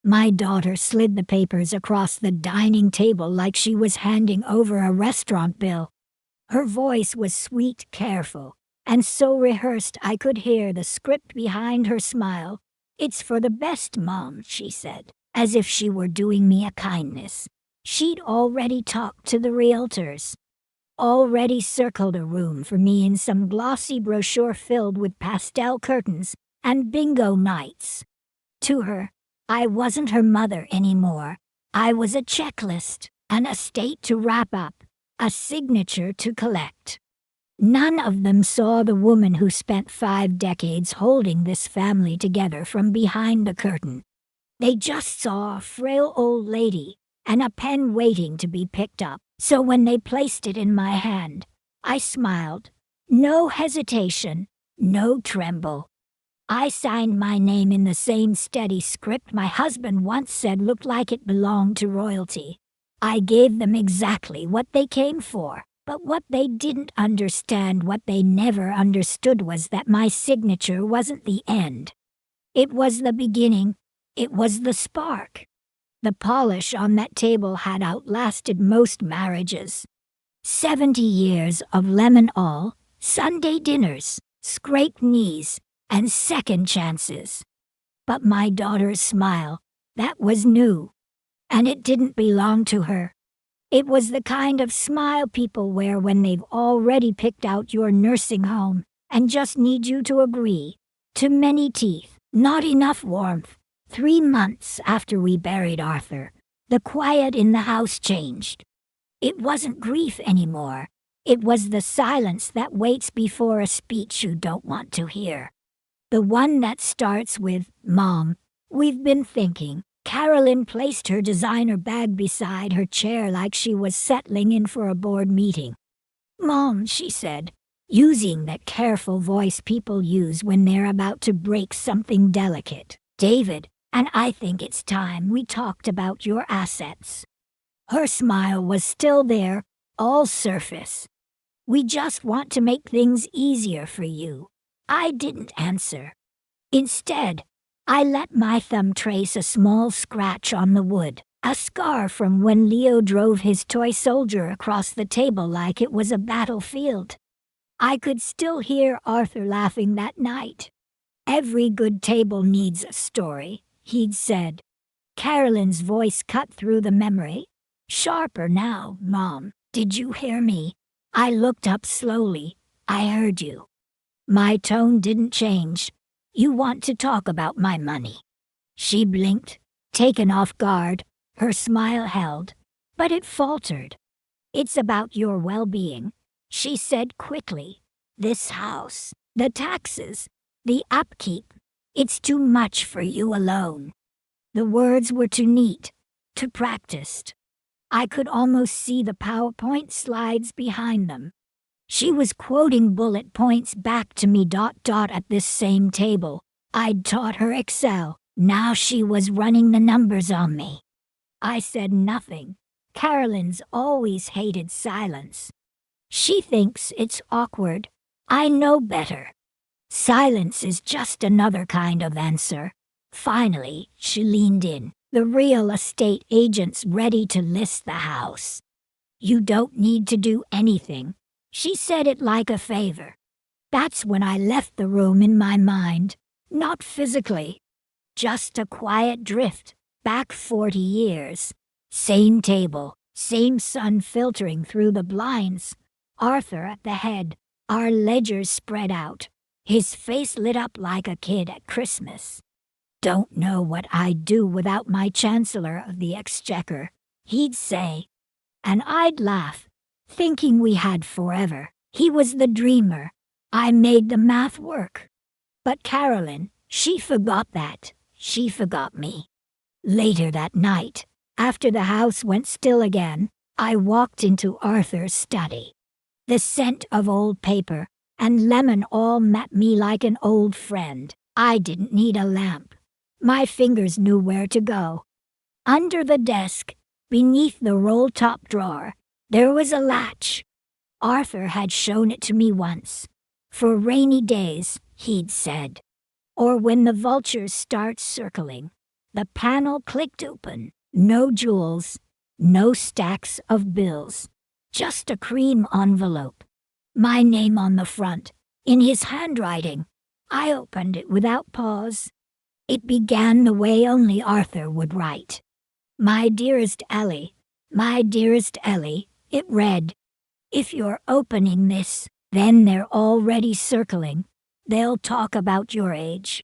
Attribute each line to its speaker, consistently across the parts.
Speaker 1: My daughter slid the papers across the dining table like she was handing over a restaurant bill. Her voice was sweet, careful, and so rehearsed I could hear the script behind her smile. "It's for the best, Mom," she said, as if she were doing me a kindness. She'd already talked to the realtors, already circled a room for me in some glossy brochure filled with pastel curtains and bingo nights. To her, I wasn't her mother anymore. I was a checklist, an estate to wrap up, a signature to collect. None of them saw the woman who spent 5 decades holding this family together from behind the curtain. They just saw a frail old lady and a pen waiting to be picked up. So when they placed it in my hand, I smiled. No hesitation, no tremble. I signed my name in the same steady script my husband once said looked like it belonged to royalty. I gave them exactly what they came for, but what they didn't understand, what they never understood, was that my signature wasn't the end. It was the beginning. It was the spark. The polish on that table had outlasted most marriages. 70 years of lemon all, Sunday dinners, scraped knees, and second chances. But my daughter's smile, that was new. And it didn't belong to her. It was the kind of smile people wear when they've already picked out your nursing home and just need you to agree. Too many teeth, not enough warmth. 3 months after we buried Arthur, the quiet in the house changed. It wasn't grief anymore. It was the silence that waits before a speech you don't want to hear. The one that starts with, "Mom, we've been thinking." Carolyn placed her designer bag beside her chair like she was settling in for a board meeting. "Mom," she said, using that careful voice people use when they're about to break something delicate. "David and I think it's time we talked about your assets." Her smile was still there, all surface. "We just want to make things easier for you." I didn't answer. Instead, I let my thumb trace a small scratch on the wood, a scar from when Leo drove his toy soldier across the table like it was a battlefield. I could still hear Arthur laughing that night. "Every good table needs a story," he'd said. Carolyn's voice cut through the memory. "Sharper now, Mom. Did you hear me?" I looked up slowly. "I heard you." My tone didn't change. "You want to talk about my money?" She blinked, taken off guard. Her smile held, but it faltered. "It's about your well-being," she said quickly. "This house, the taxes, the upkeep. It's too much for you alone." The words were too neat, too practiced. I could almost see the PowerPoint slides behind them. She was quoting bullet points back to me. At this same table, I'd taught her Excel. Now she was running the numbers on me. I said nothing. Carolyn's always hated silence. She thinks it's awkward. I know better. Silence is just another kind of answer. Finally, she leaned in. "The real estate agent's ready to list the house. You don't need to do anything." She said it like a favor. That's when I left the room in my mind, not physically. Just a quiet drift, back 40 years. Same table, same sun filtering through the blinds. Arthur at the head, our ledgers spread out. His face lit up like a kid at Christmas. "Don't know what I'd do without my Chancellor of the Exchequer," he'd say. And I'd laugh, thinking we had forever. He was the dreamer. I made the math work. But Carolyn, she forgot that. She forgot me. Later that night, after the house went still again, I walked into Arthur's study. The scent of old paper and lemon all met me like an old friend. I didn't need a lamp. My fingers knew where to go. Under the desk, beneath the roll-top drawer, there was a latch. Arthur had shown it to me once. "For rainy days," he'd said. "Or when the vultures start circling." The panel clicked open. No jewels, no stacks of bills. Just a cream envelope. My name on the front, in his handwriting. I opened it without pause. It began the way only Arthur would write. My dearest Ellie, it read. If you're opening this, then they're already circling. They'll talk about your age.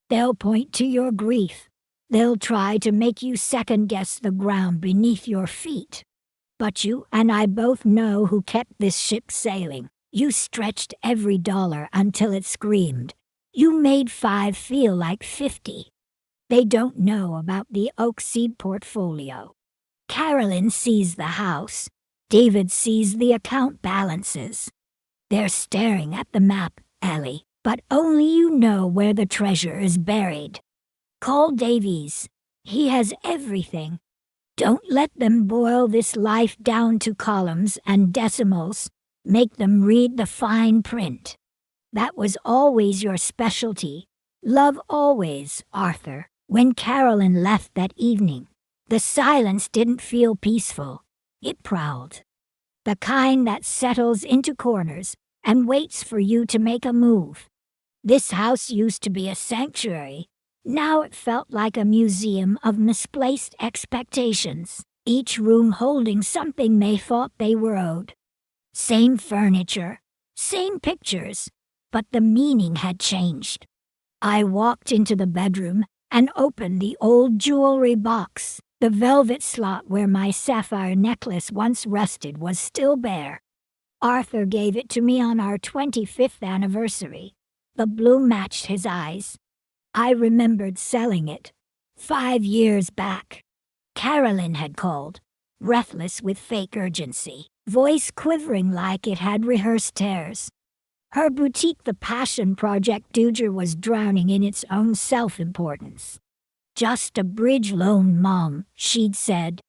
Speaker 1: They'll point to your grief. They'll try to make you second-guess the ground beneath your feet. But you and I both know who kept this ship sailing. You stretched every dollar until it screamed. You made 5 feel like 50. They don't know about the oak seed portfolio. Carolyn sees the house. David sees the account balances. They're staring at the map, Ellie, but only you know where the treasure is buried. Call Davies. He has everything. Don't let them boil this life down to columns and decimals. Make them read the fine print. That was always your specialty. Love always, Arthur. When Carolyn left that evening, the silence didn't feel peaceful. It prowled. The kind that settles into corners and waits for you to make a move. This house used to be a sanctuary. Now it felt like a museum of misplaced expectations, each room holding something they thought they were owed. Same furniture, same pictures, but the meaning had changed. I walked into the bedroom and opened the old jewelry box. The velvet slot where my sapphire necklace once rested was still bare. Arthur gave it to me on our 25th anniversary. The blue matched his eyes. I remembered selling it 5 years back. Carolyn had called, breathless with fake urgency, voice quivering like it had rehearsed tears. Her boutique, the Passion Project Duger, was drowning in its own self-importance. Just a bridge loan, Mom, she'd said.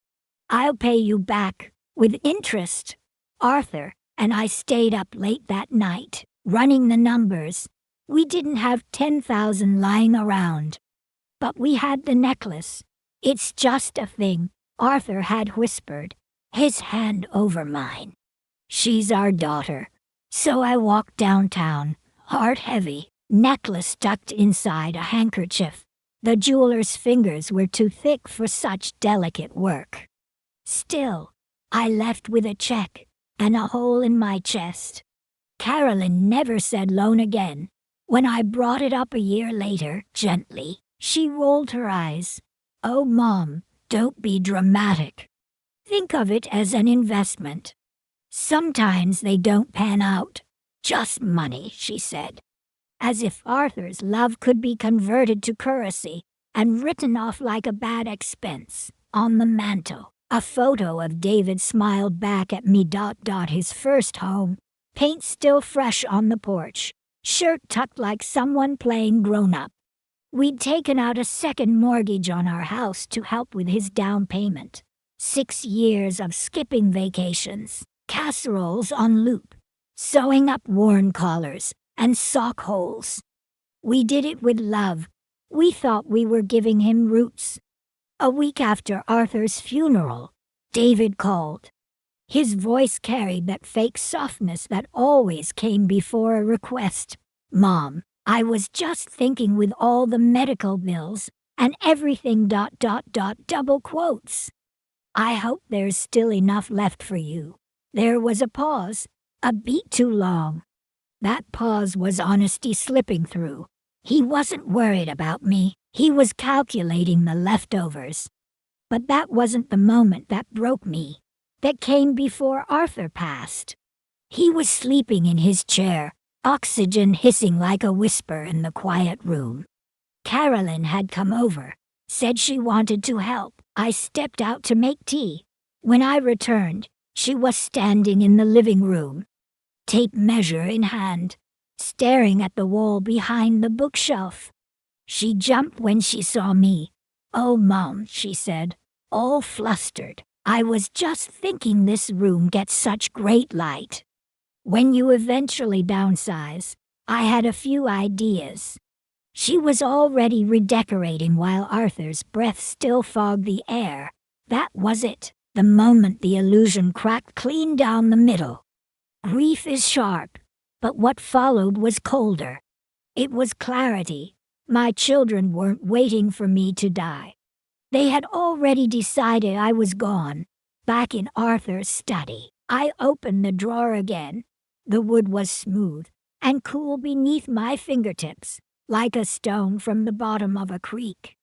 Speaker 1: I'll pay you back, with interest. Arthur and I stayed up late that night, running the numbers. We didn't have 10,000 lying around. But we had the necklace. It's just a thing, Arthur had whispered, his hand over mine. She's our daughter. So I walked downtown, heart heavy, necklace tucked inside a handkerchief. The jeweler's fingers were too thick for such delicate work. Still, I left with a check and a hole in my chest. Carolyn never said loan again. When I brought it up a year later, gently, she rolled her eyes. Oh, Mom, don't be dramatic. Think of it as an investment. Sometimes they don't pan out. Just money, she said. As if Arthur's love could be converted to currency and written off like a bad expense. On the mantel, a photo of David smiled back at me. His first home, paint still fresh on the porch, shirt tucked like someone playing grown-up. We'd taken out a second mortgage on our house to help with his down payment. 6 years of skipping vacations, casseroles on loop, sewing up worn collars and sock holes. We did it with love. We thought we were giving him roots. A week after Arthur's funeral, David called. His voice carried that fake softness that always came before a request. Mom, I was just thinking with all the medical bills and everything ... double quotes. I hope there's still enough left for you. There was a pause, a beat too long. That pause was honesty slipping through. He wasn't worried about me. He was calculating the leftovers. But that wasn't the moment that broke me. That came before Arthur passed. He was sleeping in his chair, oxygen hissing like a whisper in the quiet room. Carolyn had come over, said she wanted to help. I stepped out to make tea. When I returned, she was standing in the living room, tape measure in hand, staring at the wall behind the bookshelf. She jumped when she saw me. Oh, Mom, she said, all flustered. I was just thinking this room gets such great light. When you eventually downsize, I had a few ideas. She was already redecorating while Arthur's breath still fogged the air. That was it, the moment the illusion cracked clean down the middle. Grief is sharp, but what followed was colder. It was clarity. My children weren't waiting for me to die. They had already decided I was gone. Back in Arthur's study, I opened the drawer again. The wood was smooth and cool beneath my fingertips, like a stone from the bottom of a creek.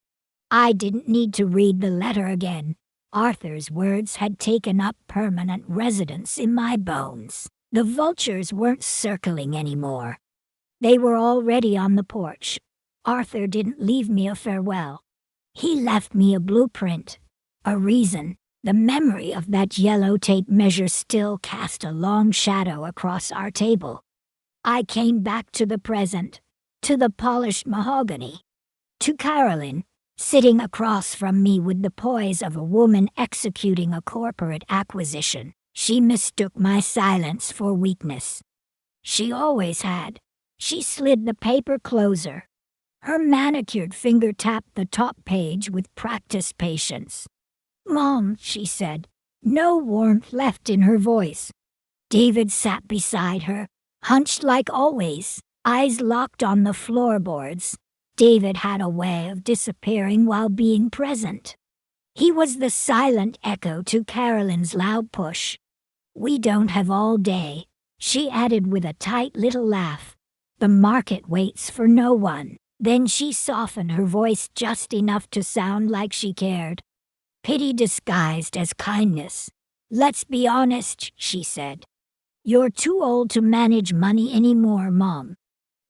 Speaker 1: I didn't need to read the letter again. Arthur's words had taken up permanent residence in my bones. The vultures weren't circling anymore. They were already on the porch. Arthur didn't leave me a farewell. He left me a blueprint, a reason. The memory of that yellow tape measure still cast a long shadow across our table. I came back to the present, to the polished mahogany, to Carolyn, sitting across from me with the poise of a woman executing a corporate acquisition. She mistook my silence for weakness. She always had. She slid the paper closer. Her manicured finger tapped the top page with practiced patience. "Mom," she said, no warmth left in her voice. David sat beside her, hunched like always, eyes locked on the floorboards. David had a way of disappearing while being present. He was the silent echo to Carolyn's loud push. "We don't have all day," she added with a tight little laugh. "The market waits for no one." Then she softened her voice just enough to sound like she cared. Pity disguised as kindness. "Let's be honest," she said. "You're too old to manage money anymore, Mom.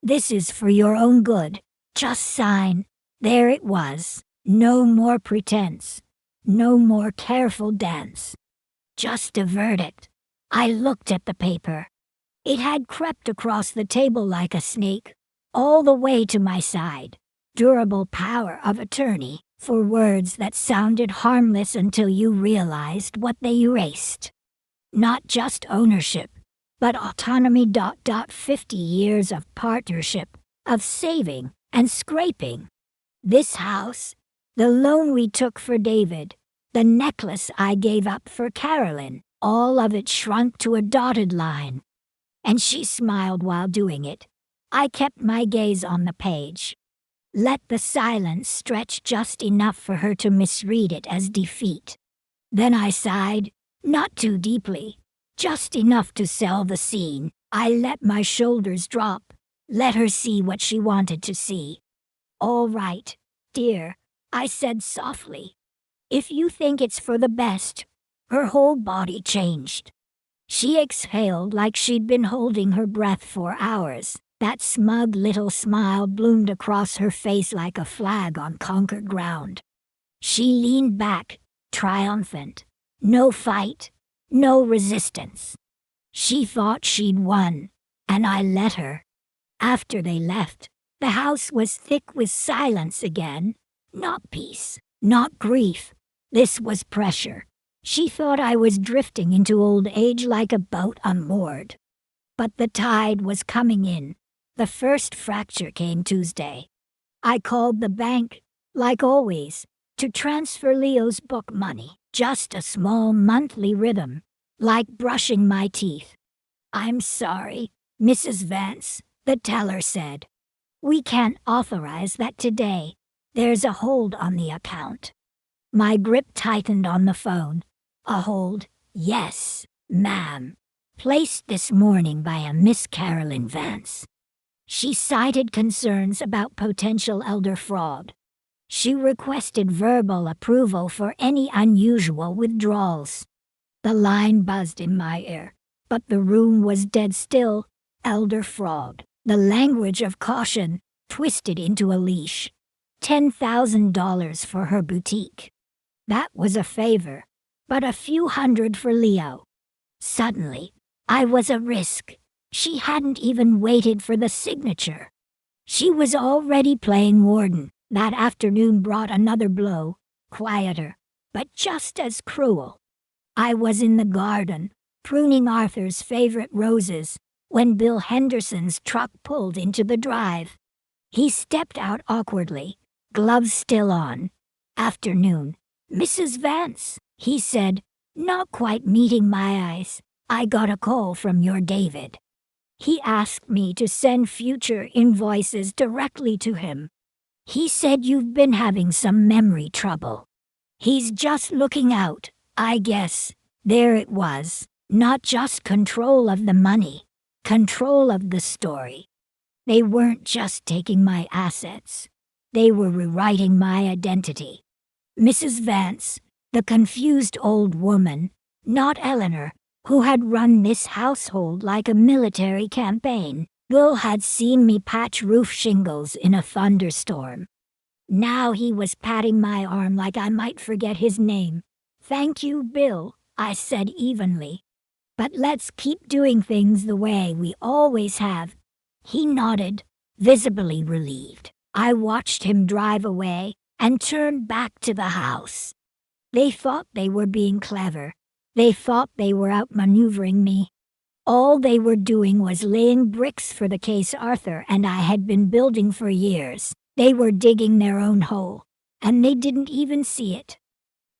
Speaker 1: This is for your own good. Just sign." There it was. No more pretense. No more careful dance. Just a verdict. I looked at the paper. It had crept across the table like a snake, all the way to my side. Durable power of attorney, for words that sounded harmless until you realized what they erased. Not just ownership, but autonomy. 50 years of partnership, of saving and scraping. This house, the loan we took for David, the necklace I gave up for Carolyn, all of it shrunk to a dotted line. And she smiled while doing it. I kept my gaze on the page. Let the silence stretch just enough for her to misread it as defeat. Then I sighed, not too deeply, just enough to sell the scene. I let my shoulders drop, let her see what she wanted to see. "All right, dear," I said softly. "If you think it's for the best." Her whole body changed. She exhaled like she'd been holding her breath for hours. That smug little smile bloomed across her face like a flag on conquered ground. She leaned back, triumphant. No fight, no resistance. She thought she'd won, and I let her. After they left, the house was thick with silence again. Not peace, not grief. This was pressure. She thought I was drifting into old age like a boat unmoored. But the tide was coming in. The first fracture came Tuesday. I called the bank, like always, to transfer Leo's book money. Just a small monthly rhythm, like brushing my teeth. "I'm sorry, Mrs. Vance," the teller said. "We can't authorize that today. There's a hold on the account." My grip tightened on the phone. A hold, yes, ma'am. Placed this morning by a Miss Carolyn Vance. She cited concerns about potential elder fraud. She requested verbal approval for any unusual withdrawals. The line buzzed in my ear, but the room was dead still. Elder fraud. The language of caution, twisted into a leash. $10,000 for her boutique. That was a favor, but a few hundred for Leo. Suddenly, I was a risk. She hadn't even waited for the signature. She was already playing warden. That afternoon brought another blow, quieter, but just as cruel. I was in the garden, pruning Arthur's favorite roses, when Bill Henderson's truck pulled into the drive. He stepped out awkwardly, gloves still on. "Afternoon, Mrs. Vance," he said, not quite meeting my eyes. "I got a call from your David. He asked me to send future invoices directly to him. He said you've been having some memory trouble. He's just looking out, I guess." There it was, not just control of the money, control of the story. They weren't just taking my assets. They were rewriting my identity. Mrs. Vance, the confused old woman, not Eleanor, who had run this household like a military campaign. Bill had seen me patch roof shingles in a thunderstorm. Now he was patting my arm like I might forget his name. "Thank you, Bill," I said evenly. "But let's keep doing things the way we always have." He nodded, visibly relieved. I watched him drive away and turned back to the house. They thought they were being clever. They thought they were outmaneuvering me. All they were doing was laying bricks for the case Arthur and I had been building for years. They were digging their own hole, and they didn't even see it.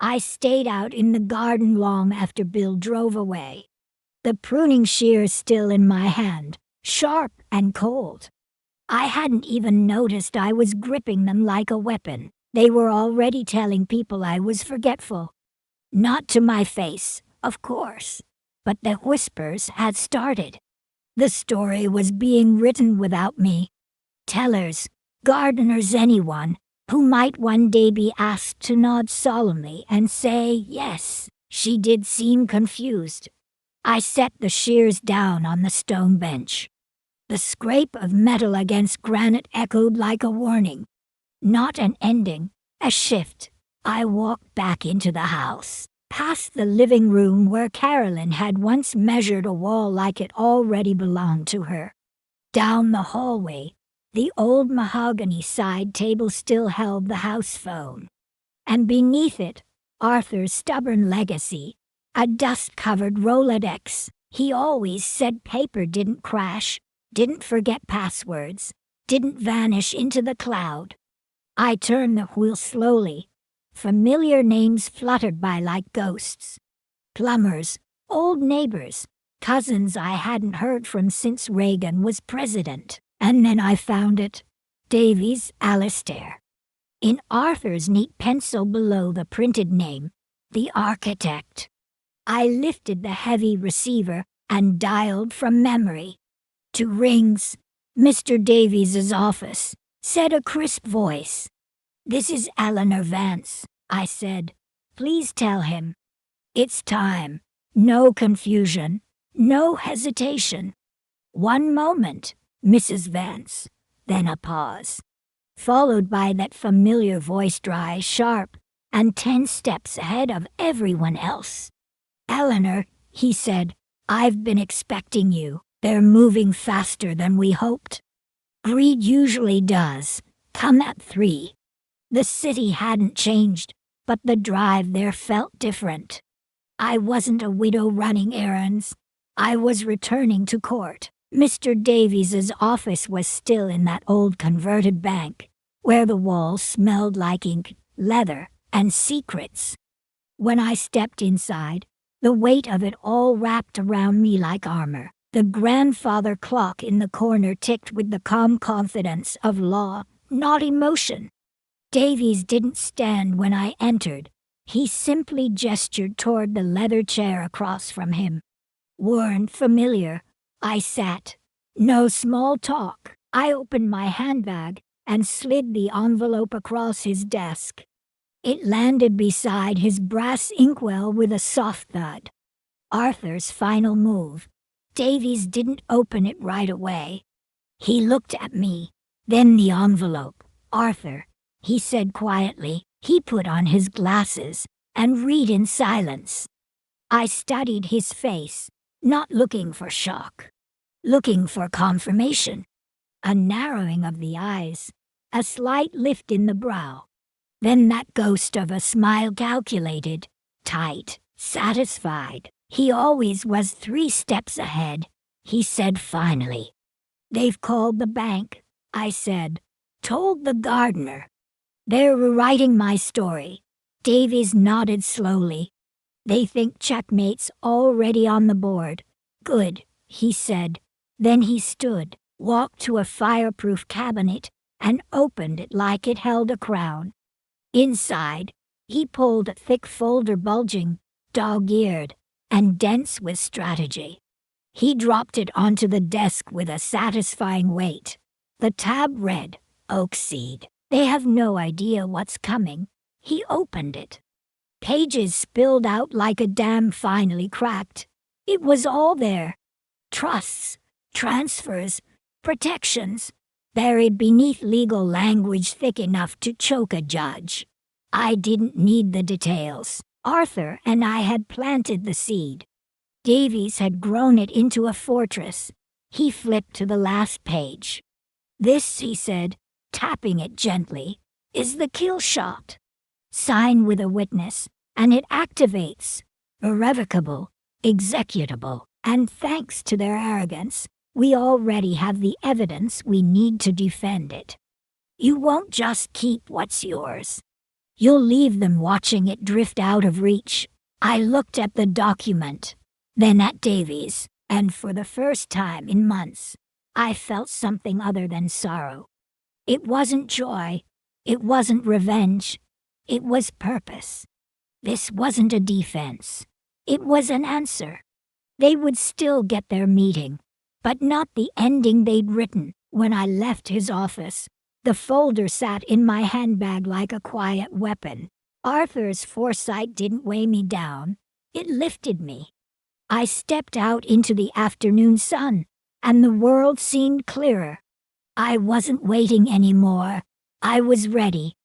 Speaker 1: I stayed out in the garden long after Bill drove away. The pruning shears still in my hand, sharp and cold. I hadn't even noticed I was gripping them like a weapon. They were already telling people I was forgetful. Not to my face, of course, but the whispers had started. The story was being written without me. Tellers, gardeners, anyone who might one day be asked to nod solemnly and say yes. She did seem confused. I set the shears down on the stone bench. The scrape of metal against granite echoed like a warning. Not an ending, a shift. I walked back into the house, past the living room where Carolyn had once measured a wall like it already belonged to her. Down the hallway, the old mahogany side table still held the house phone. And beneath it, Arthur's stubborn legacy, a dust-covered Rolodex. He always said paper didn't crash, didn't forget passwords, didn't vanish into the cloud. I turned the wheel slowly. Familiar names fluttered by like ghosts. Plumbers, old neighbors, cousins I hadn't heard from since Reagan was president. And then I found it. Davies Alistair. In Arthur's neat pencil below the printed name, the architect. I lifted the heavy receiver and dialed from memory. 2 rings. "Mr. Davies's office," said a crisp voice. "This is Eleanor Vance," I said. "Please tell him." "It's time." No confusion, no hesitation. "One moment, Mrs. Vance." Then a pause, followed by that familiar voice, dry, sharp, and 10 steps ahead of everyone else. "Eleanor," he said, "I've been expecting you. They're moving faster than we hoped." Greed usually does. Come at 3. The city hadn't changed, but the drive there felt different. I wasn't a widow running errands. I was returning to court. Mr. Davies's office was still in that old converted bank, where the walls smelled like ink, leather, and secrets. When I stepped inside, the weight of it all wrapped around me like armor. The grandfather clock in the corner ticked with the calm confidence of law, not emotion. Davies didn't stand when I entered. He simply gestured toward the leather chair across from him. Worn, familiar, I sat. No small talk. I opened my handbag and slid the envelope across his desk. It landed beside his brass inkwell with a soft thud. Arthur's final move. Davies didn't open it right away. He looked at me, then the envelope. "Arthur," he said quietly. He put on his glasses and read in silence. I studied his face, not looking for shock, looking for confirmation. A narrowing of the eyes, a slight lift in the brow. Then that ghost of a smile, calculated, tight, satisfied. He always was 3 steps ahead. He said finally. "They've called the bank," I said. Told the gardener. They're rewriting my story. Davies nodded slowly. They think checkmate's already on the board. Good, he said. Then he stood, walked to a fireproof cabinet, and opened it like it held a crown. Inside, he pulled a thick folder bulging, dog-eared, and dense with strategy. He dropped it onto the desk with a satisfying weight. The tab read, Oak Seed. They have no idea what's coming. He opened it. Pages spilled out like a dam finally cracked. It was all there. Trusts, transfers, protections, buried beneath legal language thick enough to choke a judge. I didn't need the details. Arthur and I had planted the seed. Davies had grown it into a fortress. He flipped to the last page. This, he said, tapping it gently, is the kill shot. Sign with a witness, and it activates. Irrevocable, executable, and thanks to their arrogance, we already have the evidence we need to defend it. You won't just keep what's yours. You'll leave them watching it drift out of reach. I looked at the document, then at Davies, and for the first time in months, I felt something other than sorrow. It wasn't joy. It wasn't revenge. It was purpose. This wasn't a defense. It was an answer. They would still get their meeting, but not the ending they'd written. When I left his office, the folder sat in my handbag like a quiet weapon. Arthur's foresight didn't weigh me down. It lifted me. I stepped out into the afternoon sun, and the world seemed clearer. I wasn't waiting anymore. I was ready.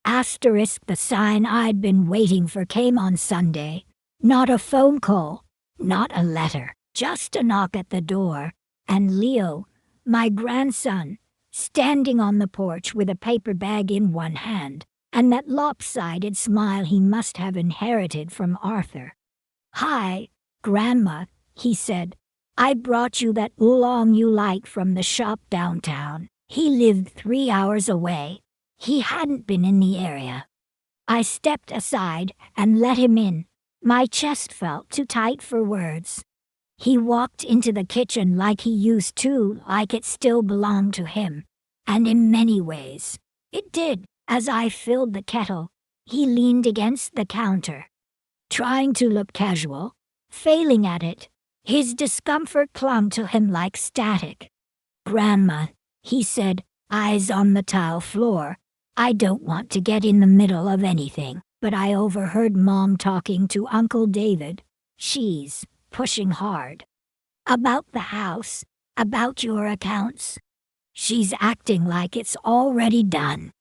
Speaker 1: Asterisk, the sign I'd been waiting for came on Sunday. Not a phone call, not a letter, just a knock at the door, and Leo, my grandson, standing on the porch with a paper bag in one hand, and that lopsided smile he must have inherited from Arthur. "Hi, Grandma," he said. "I brought you that oolong you like from the shop downtown." He lived 3 hours away. He hadn't been in the area. I stepped aside and let him in. My chest felt too tight for words. He walked into the kitchen like he used to, like it still belonged to him. And in many ways, it did. As I filled the kettle, he leaned against the counter, trying to look casual, failing at it. His discomfort clung to him like static. "Grandma," he said, eyes on the tile floor, "I don't want to get in the middle of anything, but I overheard Mom talking to Uncle David. She's pushing hard. About the house, about your accounts. She's acting like it's already done."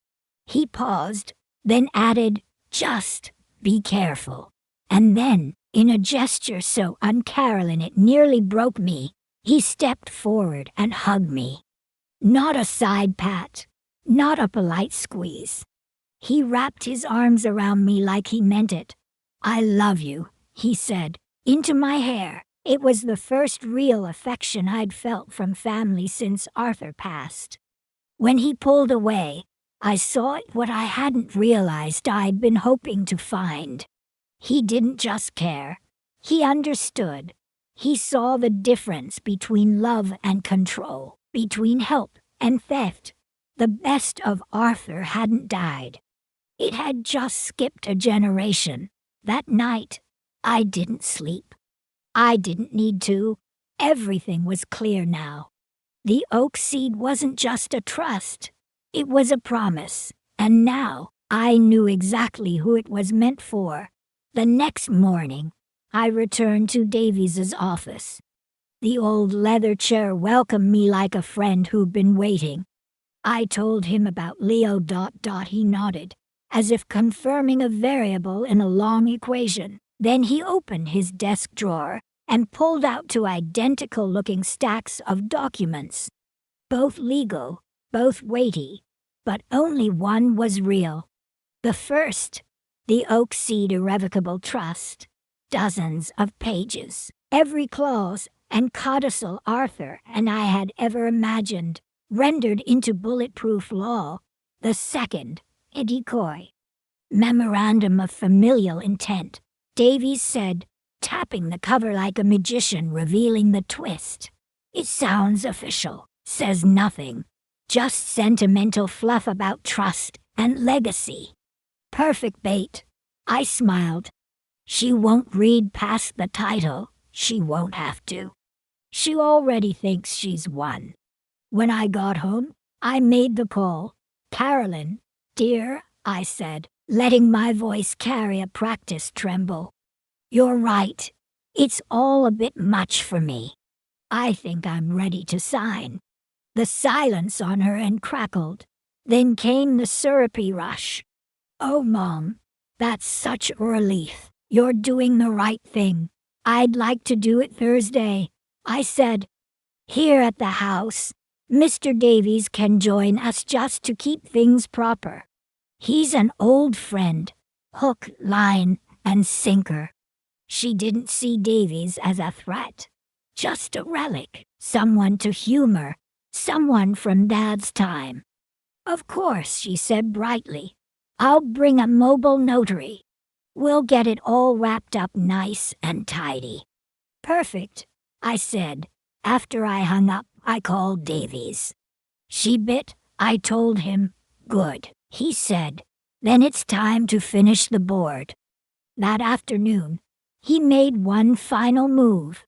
Speaker 1: He paused, then added, "Just be careful." And then, in a gesture so uncaroline it nearly broke me, he stepped forward and hugged me. Not a side pat, not a polite squeeze. He wrapped his arms around me like he meant it. "I love you," he said, into my hair. It was the first real affection I'd felt from family since Arthur passed. When he pulled away, I saw what I hadn't realized I'd been hoping to find. He didn't just care. He understood. He saw the difference between love and control, between help and theft. The best of Arthur hadn't died. It had just skipped a generation. That night, I didn't sleep. I didn't need to. Everything was clear now. The oak seed wasn't just a trust. It was a promise. And now, I knew exactly who it was meant for. The next morning, I returned to Davies's office. The old leather chair welcomed me like a friend who'd been waiting. I told him about Leo. He nodded, as if confirming a variable in a long equation. Then he opened his desk drawer and pulled out two identical-looking stacks of documents. Both legal, both weighty, but only one was real. The first, the Oak Seed Irrevocable Trust. Dozens of pages, every clause and codicil Arthur and I had ever imagined, rendered into bulletproof law. The second, a decoy. Memorandum of familial intent, Davies said, tapping the cover like a magician revealing the twist. It sounds official, says nothing. Just sentimental fluff about trust and legacy. Perfect bait. I smiled. She won't read past the title. She won't have to. She already thinks she's won. When I got home, I made the call. Carolyn, dear, I said, letting my voice carry a practiced tremble. You're right. It's all a bit much for me. I think I'm ready to sign. The silence on her end crackled. Then came the syrupy rush. Oh, Mom, that's such a relief. You're doing the right thing. I'd like to do it Thursday, I said. Here at the house, Mr. Davies can join us just to keep things proper. He's an old friend, hook, line, and sinker. She didn't see Davies as a threat, just a relic, someone to humor, someone from Dad's time. Of course, she said brightly. I'll bring a mobile notary. We'll get it all wrapped up nice and tidy. Perfect, I said. After I hung up, I called Davies. She bit, I told him. Good, he said. Then it's time to finish the board. That afternoon, he made one final move.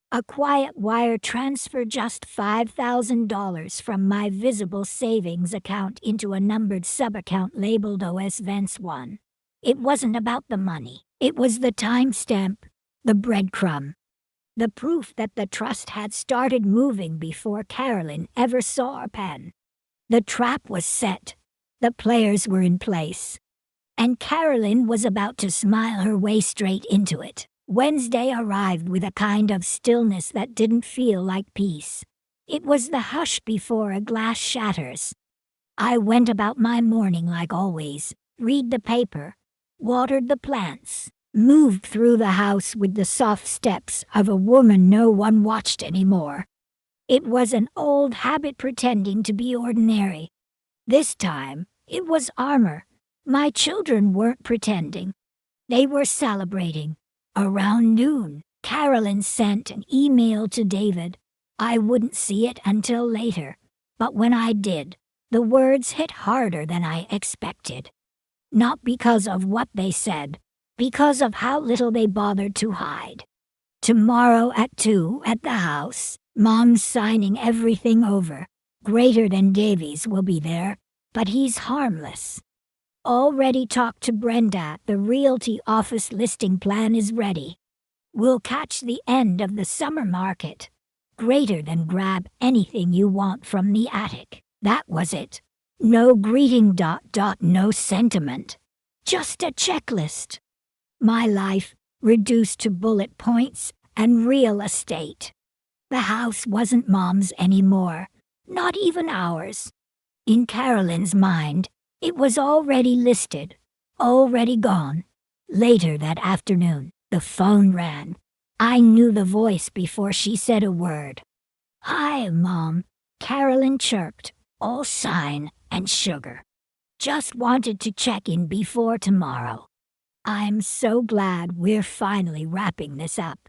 Speaker 1: A quiet wire transfer, just $5,000 from my visible savings account into a numbered subaccount labeled OS Vents 1. It wasn't about the money. It was the timestamp, the breadcrumb. The proof that the trust had started moving before Carolyn ever saw a pen. The trap was set. The players were in place. And Carolyn was about to smile her way straight into it. Wednesday arrived with a kind of stillness that didn't feel like peace. It was the hush before a glass shatters. I went about my morning like always, read the paper, watered the plants, moved through the house with the soft steps of a woman no one watched anymore. It was an old habit pretending to be ordinary. This time, it was armor. My children weren't pretending. They were celebrating. Around noon, Carolyn sent an email to David. I wouldn't see it until later, but when I did, the words hit harder than I expected. Not because of what they said, because of how little they bothered to hide. Tomorrow at 2 at the house, Mom's signing everything over. Greater than Davies will be there, but he's harmless. Already talked to Brenda. The realty office listing plan is ready. We'll catch the end of the summer market. Greater than grab anything you want from the attic. That was it. No greeting ... no sentiment. Just a checklist. My life reduced to bullet points and real estate. The house wasn't Mom's anymore. Not even ours. In Carolyn's mind, it was already listed, already gone. Later that afternoon, the phone rang. I knew the voice before she said a word. Hi, Mom, Carolyn chirped, all sign and sugar. Just wanted to check in before tomorrow. I'm so glad we're finally wrapping this up.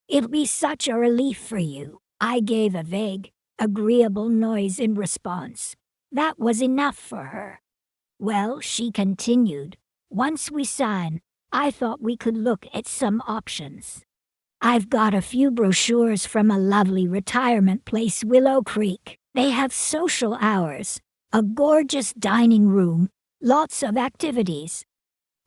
Speaker 1: It'll be such a relief for you. I gave a vague, agreeable noise in response. That was enough for her. Well, she continued, once we sign, I thought we could look at some options. I've got a few brochures from a lovely retirement place, Willow Creek. They have social hours, a gorgeous dining room, lots of activities.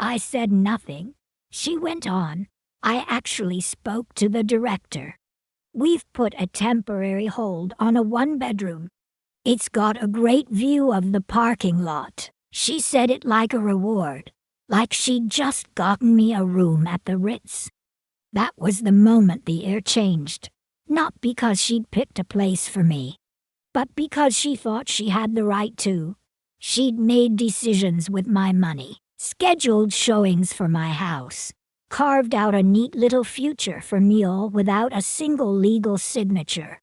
Speaker 1: I said nothing. She went on. I actually spoke to the director. We've put a temporary hold on a one-bedroom. It's got a great view of the parking lot. She said it like a reward, like she'd just gotten me a room at the Ritz. That was the moment the air changed, not because she'd picked a place for me, but because she thought she had the right to. She'd made decisions with my money, scheduled showings for my house, carved out a neat little future for me all without a single legal signature.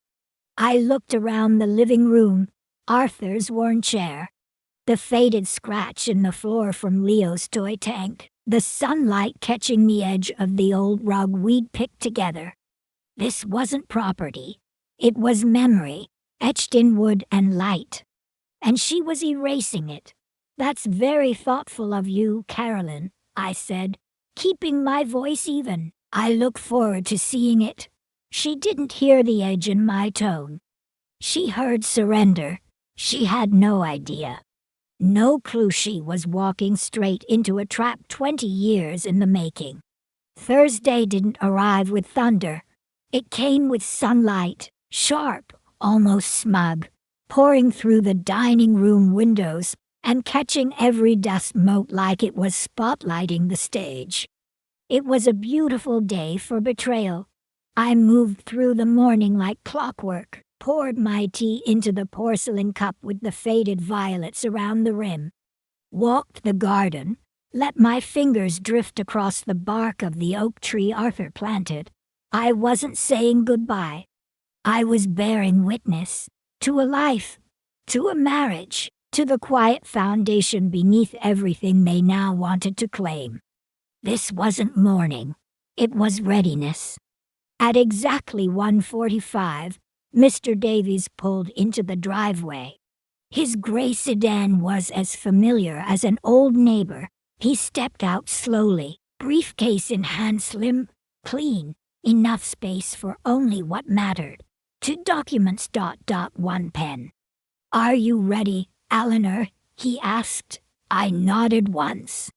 Speaker 1: I looked around the living room, Arthur's worn chair, The faded scratch in the floor from Leo's toy tank, the sunlight catching the edge of the old rug we'd picked together. This wasn't property. It was memory, etched in wood and light. And she was erasing it. "That's very thoughtful of you, Carolyn," I said, keeping my voice even. "I look forward to seeing it." She didn't hear the edge in my tone. She heard surrender. She had no idea. No clue she was walking straight into a trap 20 years in the making. Thursday didn't arrive with thunder. It came with sunlight, sharp, almost smug, pouring through the dining room windows and catching every dust mote like it was spotlighting the stage. It was a beautiful day for betrayal. I moved through the morning like clockwork, poured my tea into the porcelain cup with the faded violets around the rim, walked the garden, let my fingers drift across the bark of the oak tree Arthur planted. I wasn't saying goodbye. I was bearing witness to a life, to a marriage, to the quiet foundation beneath everything they now wanted to claim. This wasn't mourning. It was readiness. At exactly 1:45, Mr. Davies pulled into the driveway. His gray sedan was as familiar as an old neighbor. He stepped out slowly, briefcase in hand, slim, clean, enough space for only what mattered. 2 documents. One pen. "Are you ready, Eleanor?" he asked. I nodded once.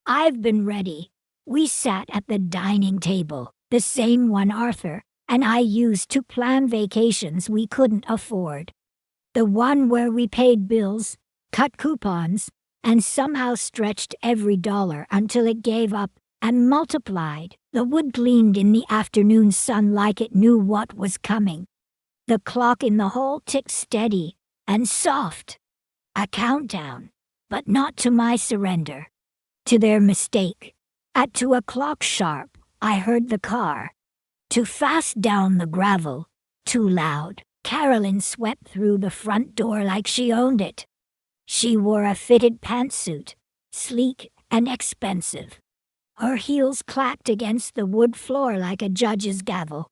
Speaker 1: "I've been ready." We sat at the dining table, the same one Arthur and I used to plan vacations we couldn't afford. The one where we paid bills, cut coupons, and somehow stretched every dollar until it gave up and multiplied. The wood gleamed in the afternoon sun like it knew what was coming. The clock in the hall ticked steady and soft. A countdown, but not to my surrender. To their mistake. At 2 o'clock sharp, I heard the car. Too fast down the gravel, too loud. Carolyn swept through the front door like she owned it. She wore a fitted pantsuit, sleek and expensive. Her heels clacked against the wood floor like a judge's gavel.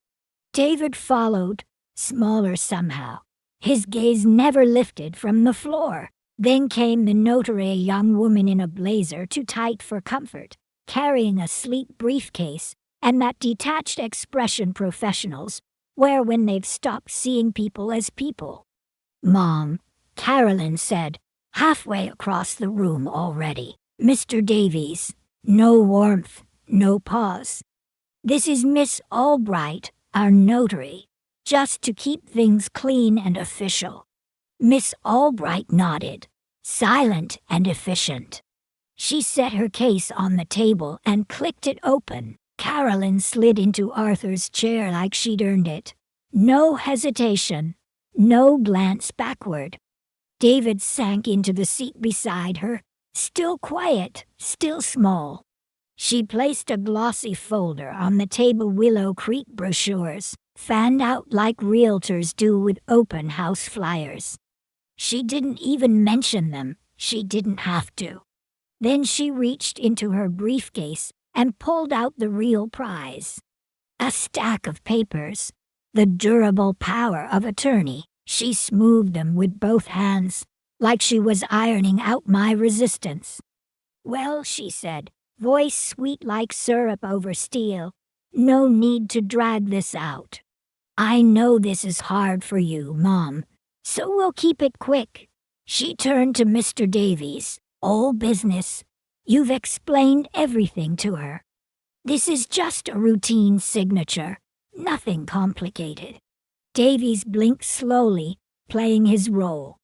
Speaker 1: David followed, smaller somehow. His gaze never lifted from the floor. Then came the notary, a young woman in a blazer too tight for comfort, carrying a sleek briefcase and that detached expression professionals wear when they've stopped seeing people as people. "Mom," Carolyn said, halfway across the room already. "Mr. Davies." No warmth, no pause. "This is Miss Albright, our notary, just to keep things clean and official." Miss Albright nodded, silent and efficient. She set her case on the table and clicked it open. Carolyn slid into Arthur's chair like she'd earned it. No hesitation, no glance backward. David sank into the seat beside her, still quiet, still small. She placed a glossy folder on the table, Willow Creek brochures, fanned out like realtors do with open house flyers. She didn't even mention them. She didn't have to. Then she reached into her briefcase and pulled out the real prize. A stack of papers, the durable power of attorney. She smoothed them with both hands, like she was ironing out my resistance. "Well," she said, voice sweet like syrup over steel, "no need to drag this out. I know this is hard for you, Mom, so we'll keep it quick." She turned to Mr. Davies. "All business. You've explained everything to her. This is just a routine signature, nothing complicated." Davies blinked slowly, playing his role.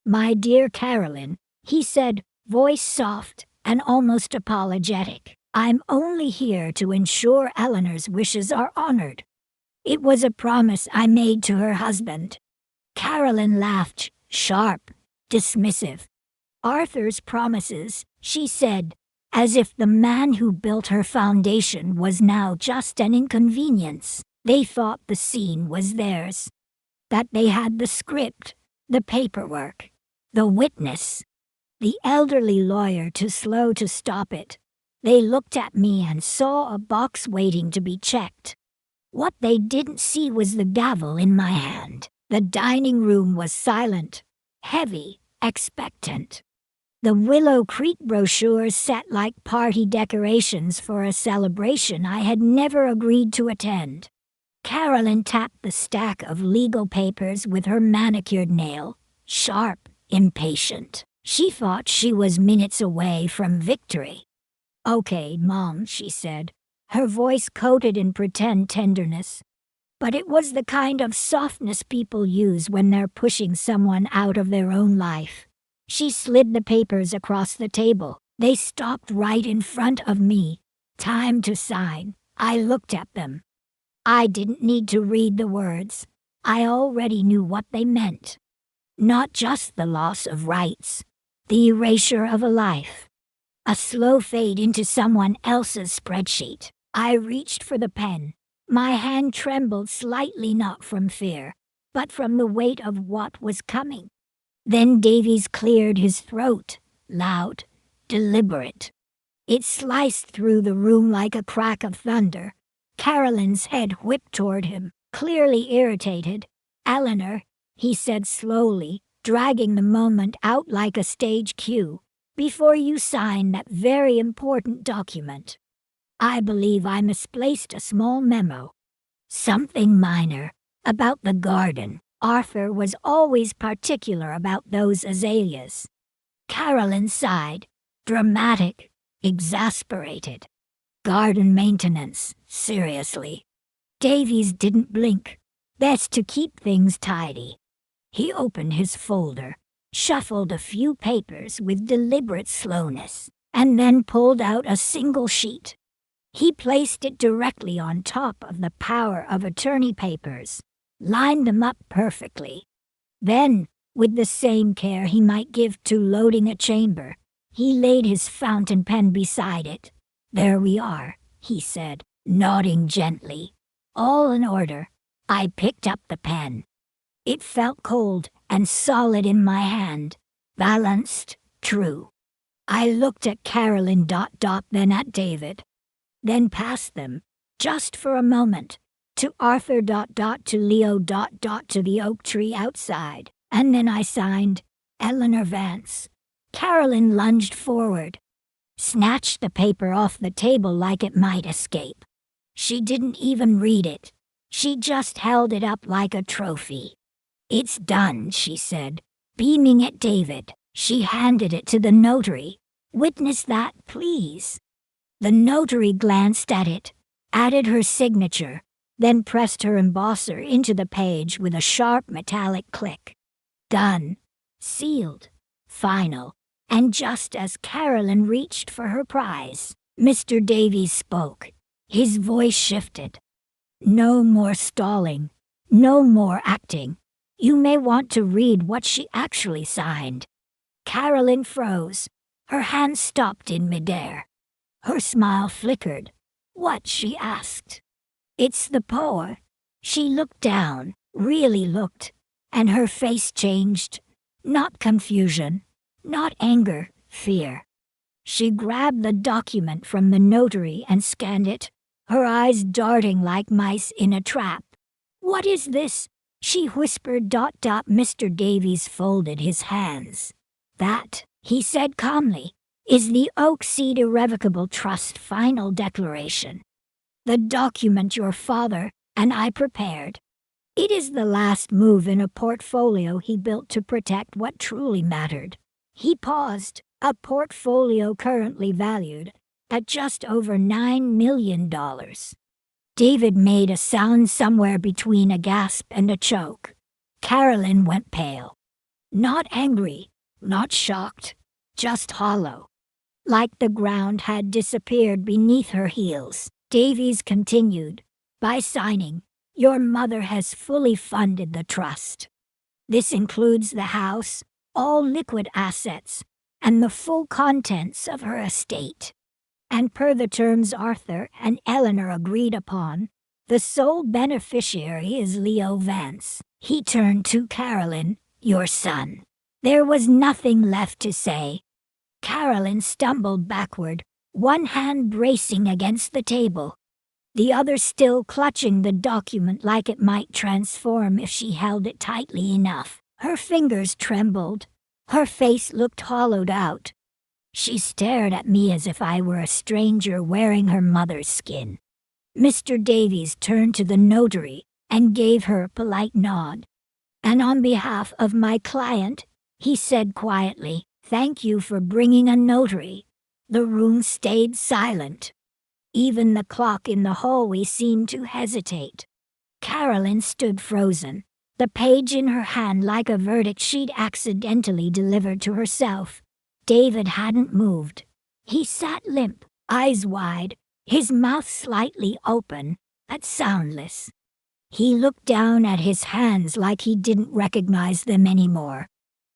Speaker 1: "My dear Carolyn," he said, voice soft and almost apologetic, "I'm only here to ensure Eleanor's wishes are honored. It was a promise I made to her husband." Carolyn laughed, sharp, dismissive. "Arthur's promises," she said, as if the man who built her foundation was now just an inconvenience. They thought the scene was theirs, that they had the script, the paperwork, the witness. The elderly lawyer too slow to stop it. They looked at me and saw a box waiting to be checked. What they didn't see was the gavel in my hand. The dining room was silent, heavy, expectant. The Willow Creek brochures sat like party decorations for a celebration I had never agreed to attend. Carolyn tapped the stack of legal papers with her manicured nail, sharp, impatient. She thought she was minutes away from victory. "Okay, Mom," she said, her voice coated in pretend tenderness. But it was the kind of softness people use when they're pushing someone out of their own life. She slid the papers across the table. They stopped right in front of me. Time to sign. I looked at them. I didn't need to read the words. I already knew what they meant. Not just the loss of rights, the erasure of a life. A slow fade into someone else's spreadsheet. I reached for the pen. My hand trembled slightly, not from fear, but from the weight of what was coming. Then Davies cleared his throat, loud, deliberate. It sliced through the room like a crack of thunder. Carolyn's head whipped toward him, clearly irritated. "Eleanor," he said slowly, dragging the moment out like a stage cue, "before you sign that very important document, I believe I misplaced a small memo. Something minor, about the garden. Arthur was always particular about those azaleas." Carolyn sighed, dramatic, exasperated. "Garden maintenance, seriously." Davies didn't blink. Best to keep things tidy. He opened his folder, shuffled a few papers with deliberate slowness, and then pulled out a single sheet. He placed it directly on top of the power of attorney papers, lined them up perfectly. Then, with the same care he might give to loading a chamber, he laid his fountain pen beside it. "There we are," he said, nodding gently. "All in order." I picked up the pen. It felt cold and solid in my hand, balanced, true. I looked at Carolyn, then at David. Then past them, just for a moment, to Arthur, to Leo, to the oak tree outside, and then I signed, "Eleanor Vance." Carolyn lunged forward, snatched the paper off the table like it might escape. She didn't even read it. She just held it up like a trophy. "It's done," she said, beaming at David. She handed it to the notary. "Witness that, please." The notary glanced at it, added her signature, then pressed her embosser into the page with a sharp metallic click. Done. Sealed. Final. And just as Carolyn reached for her prize, Mr. Davies spoke. His voice shifted. "No more stalling. No more acting. You may want to read what she actually signed." Carolyn froze. Her hand stopped in midair. Her smile flickered. "What?" she asked. "It's the poem." She looked down, really looked, and her face changed. Not confusion, not anger, fear. She grabbed the document from the notary and scanned it, her eyes darting like mice in a trap. "What is this?" she whispered. Mr. Davies folded his hands. "That," he said calmly, "is the Oak Seed Irrevocable Trust final declaration. The document your father and I prepared. It is the last move in a portfolio he built to protect what truly mattered." He paused, a portfolio currently valued at just over $9 million. David made a sound somewhere between a gasp and a choke. Carolyn went pale. Not angry, not shocked, just hollow. Like the ground had disappeared beneath her heels. Davies continued, "By signing, your mother has fully funded the trust. This includes the house, all liquid assets, and the full contents of her estate. And per the terms Arthur and Eleanor agreed upon, the sole beneficiary is Leo Vance." He turned to Carolyn, "Your son." There was nothing left to say. Carolyn stumbled backward, one hand bracing against the table, the other still clutching the document like it might transform if she held it tightly enough. Her fingers trembled. Her face looked hollowed out. She stared at me as if I were a stranger wearing her mother's skin. Mr. Davies turned to the notary and gave her a polite nod. And on behalf of my client, he said quietly, "Thank you for bringing a notary." The room stayed silent. Even the clock in the hallway seemed to hesitate. Carolyn stood frozen, the page in her hand like a verdict she'd accidentally delivered to herself. David hadn't moved. He sat limp, eyes wide, his mouth slightly open, but soundless. He looked down at his hands like he didn't recognize them anymore.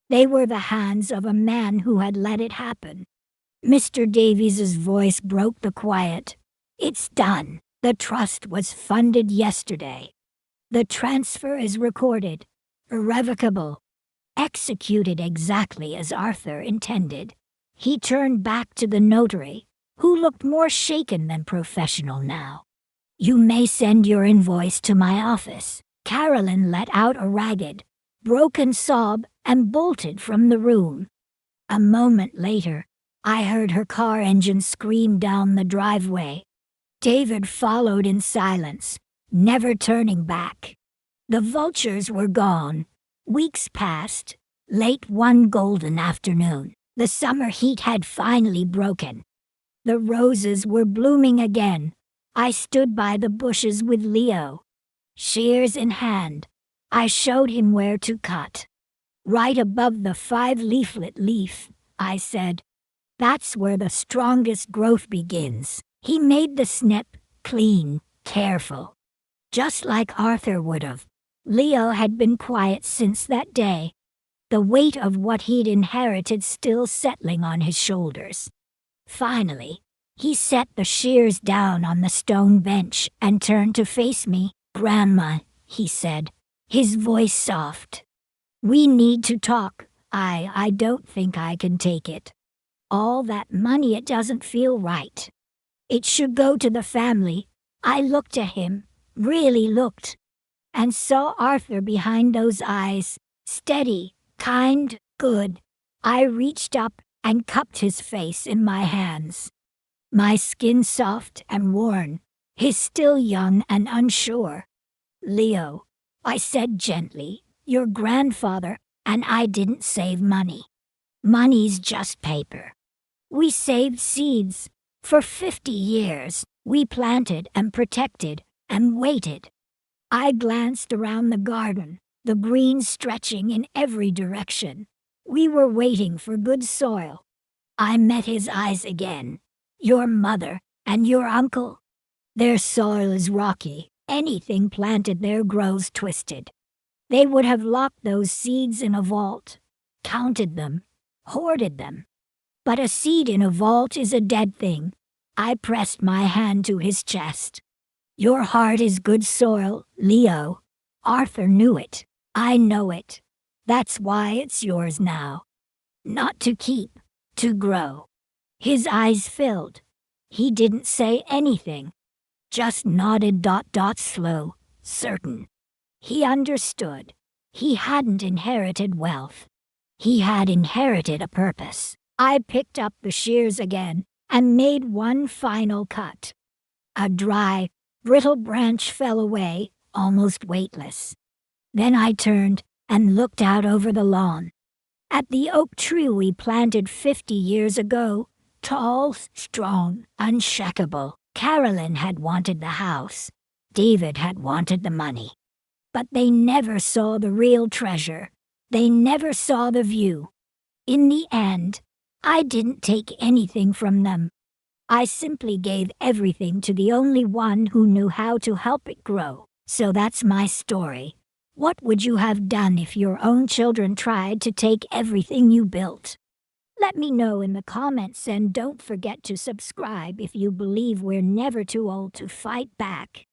Speaker 1: They were the hands of a man who had let it happen. Mr. Davies's voice broke the quiet. "It's done. The trust was funded yesterday. The transfer is recorded, irrevocable, executed exactly as Arthur intended." He turned back to the notary, who looked more shaken than professional now. "You may send your invoice to my office." Carolyn let out a ragged, broken sob and bolted from the room. A moment later, I heard her car engine scream down the driveway. David followed in silence, never turning back. The vultures were gone. Weeks passed. Late one golden afternoon, the summer heat had finally broken. The roses were blooming again. I stood by the bushes with Leo. Shears in hand, I showed him where to cut. "Right above the 5-leaflet leaf," I said. "That's where the strongest growth begins." He made the snip, clean, careful. Just like Arthur would have. Leo had been quiet since that day, the weight of what he'd inherited still settling on his shoulders. Finally, he set the shears down on the stone bench and turned to face me. "Grandma," he said, his voice soft. "We need to talk. I don't think I can take it. All that money, it doesn't feel right. It should go to the family." I looked at him, really looked, and saw Arthur behind those eyes, steady, kind, good. I reached up and cupped his face in my hands. My skin soft and worn, his still young and unsure. "Leo," I said gently, "your grandfather and I didn't save money. Money's just paper. We saved seeds. For 50 years, we planted and protected and waited." I glanced around the garden, the green stretching in every direction. We were waiting for good soil. I met his eyes again. "Your mother and your uncle? Their soil is rocky. Anything planted there grows twisted. They would have locked those seeds in a vault, counted them, hoarded them. But a seed in a vault is a dead thing." I pressed my hand to his chest. "Your heart is good soil, Leo. Arthur knew it. I know it. That's why it's yours now. Not to keep, to grow." His eyes filled. He didn't say anything, just nodded slow, certain. He understood. He hadn't inherited wealth. He had inherited a purpose. I picked up the shears again and made one final cut. A dry, brittle branch fell away, almost weightless. Then I turned and looked out over the lawn. At the oak tree we planted 50 years ago, tall, strong, unshakable. Carolyn had wanted the house. David had wanted the money. But they never saw the real treasure. They never saw the view. In the end, I didn't take anything from them. I simply gave everything to the only one who knew how to help it grow. So that's my story. What would you have done if your own children tried to take everything you built? Let me know in the comments, and don't forget to subscribe if you believe we're never too old to fight back.